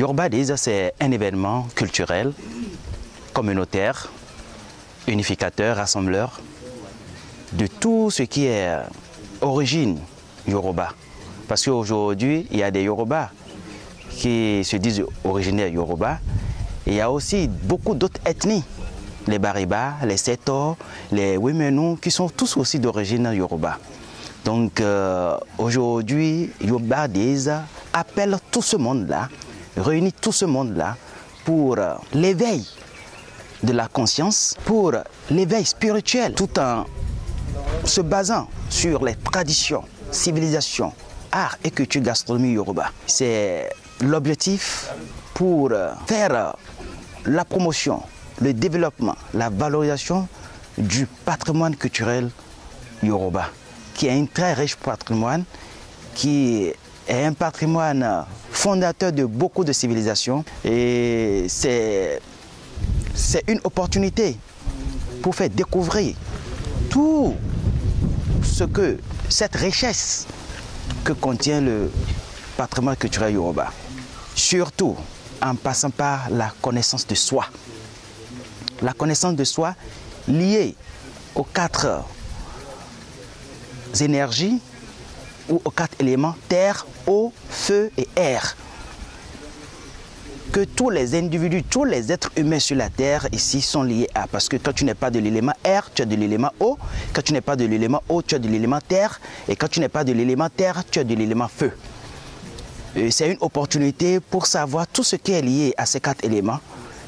Yoruba Days, c'est un événement culturel, communautaire, unificateur, rassembleur de tout ce qui est origine Yoruba. Parce qu'aujourd'hui, il y a des Yoruba qui se disent originaires Yoruba. Et il y a aussi beaucoup d'autres ethnies, les Bariba, les Seto, les Wemenu, qui sont tous aussi d'origine Yoruba. Donc aujourd'hui, Yoruba Days appelle tout ce monde-là, réunit tout ce monde-là pour l'éveil de la conscience, pour l'éveil spirituel, tout en se basant sur les traditions, civilisations, art et culture gastronomie Yoruba. C'est l'objectif pour faire la promotion, le développement, la valorisation du patrimoine culturel Yoruba, qui est un très riche patrimoine, qui est un patrimoine fondateur de beaucoup de civilisations. Et c'est une opportunité pour faire découvrir tout ce que cette richesse que contient le patrimoine culturel Yoruba. Surtout en passant par la connaissance de soi. La connaissance de soi liée aux 4 énergies ou aux 4 éléments terre, eau, feu et air. Que tous les individus, tous les êtres humains sur la terre ici sont liés à. Parce que quand tu n'es pas de l'élément air, tu as de l'élément eau. Quand tu n'es pas de l'élément eau, tu as de l'élément terre. Et quand tu n'es pas de l'élément terre, tu as de l'élément feu. C'est une opportunité pour savoir tout ce qui est lié à ces 4 éléments.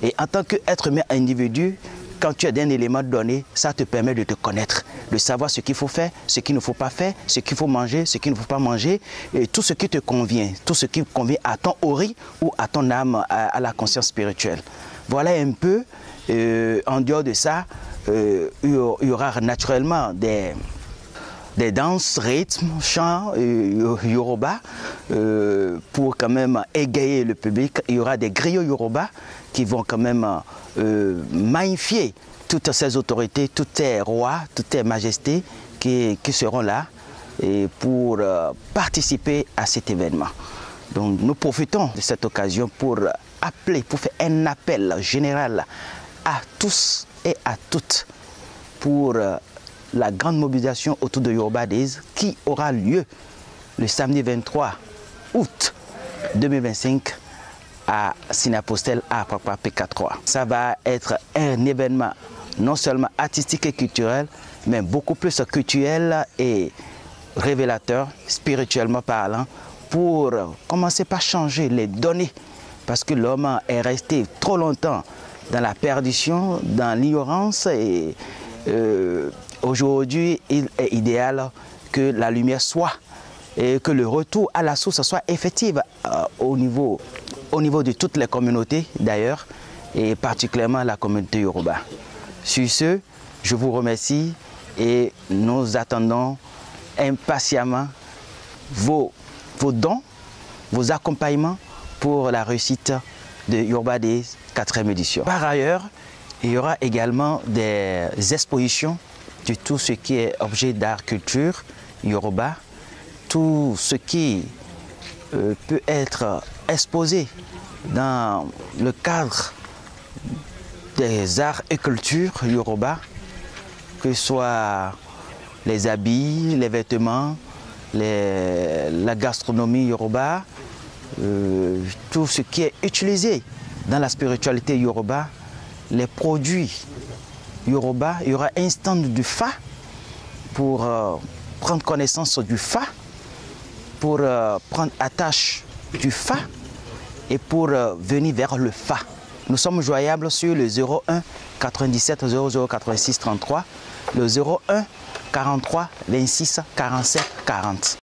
Et en tant qu'être humain individu, quand tu es d'un élément donné, ça te permet de te connaître, de savoir ce qu'il faut faire, ce qu'il ne faut pas faire, ce qu'il faut manger, ce qu'il ne faut pas manger, et tout ce qui te convient, tout ce qui convient à ton ori ou à ton âme, à la conscience spirituelle. Voilà un peu, en dehors de ça, il y aura naturellement des danses, rythmes, chants Yoruba pour quand même égayer le public. Il y aura des griots Yoruba qui vont quand même magnifier toutes ces autorités, tous ces rois, toutes ces majestés qui seront là et pour participer à cet événement. Donc nous profitons de cette occasion pour appeler, pour faire un appel général à tous et à toutes pour la grande mobilisation autour de Yoruba Days qui aura lieu le samedi 23 août 2025 à Sinapostel à Apapa PK3. Ça va être un événement non seulement artistique et culturel, mais beaucoup plus culturel et révélateur, spirituellement parlant, pour commencer par changer les données. Parce que l'homme est resté trop longtemps dans la perdition, dans l'ignorance et aujourd'hui, il est idéal que la lumière soit et que le retour à la source soit effectif au niveau de toutes les communautés d'ailleurs et particulièrement la communauté Yoruba. Sur ce, je vous remercie et nous attendons impatiemment vos dons, vos accompagnements pour la réussite de Yoruba Days 4e édition. Par ailleurs, il y aura également des expositions de tout ce qui est objet d'art culture Yoruba, tout ce qui peut être exposé dans le cadre des arts et cultures Yoruba, que ce soit les habits, les vêtements, la gastronomie Yoruba, tout ce qui est utilisé dans la spiritualité Yoruba, les produits Yoruba. Il y aura un stand du Fa pour prendre connaissance du Fa, pour prendre attache du Fa et pour venir vers le Fa. Nous sommes joignables sur le 01 97 00 86 33, le 01 43 26 47 40.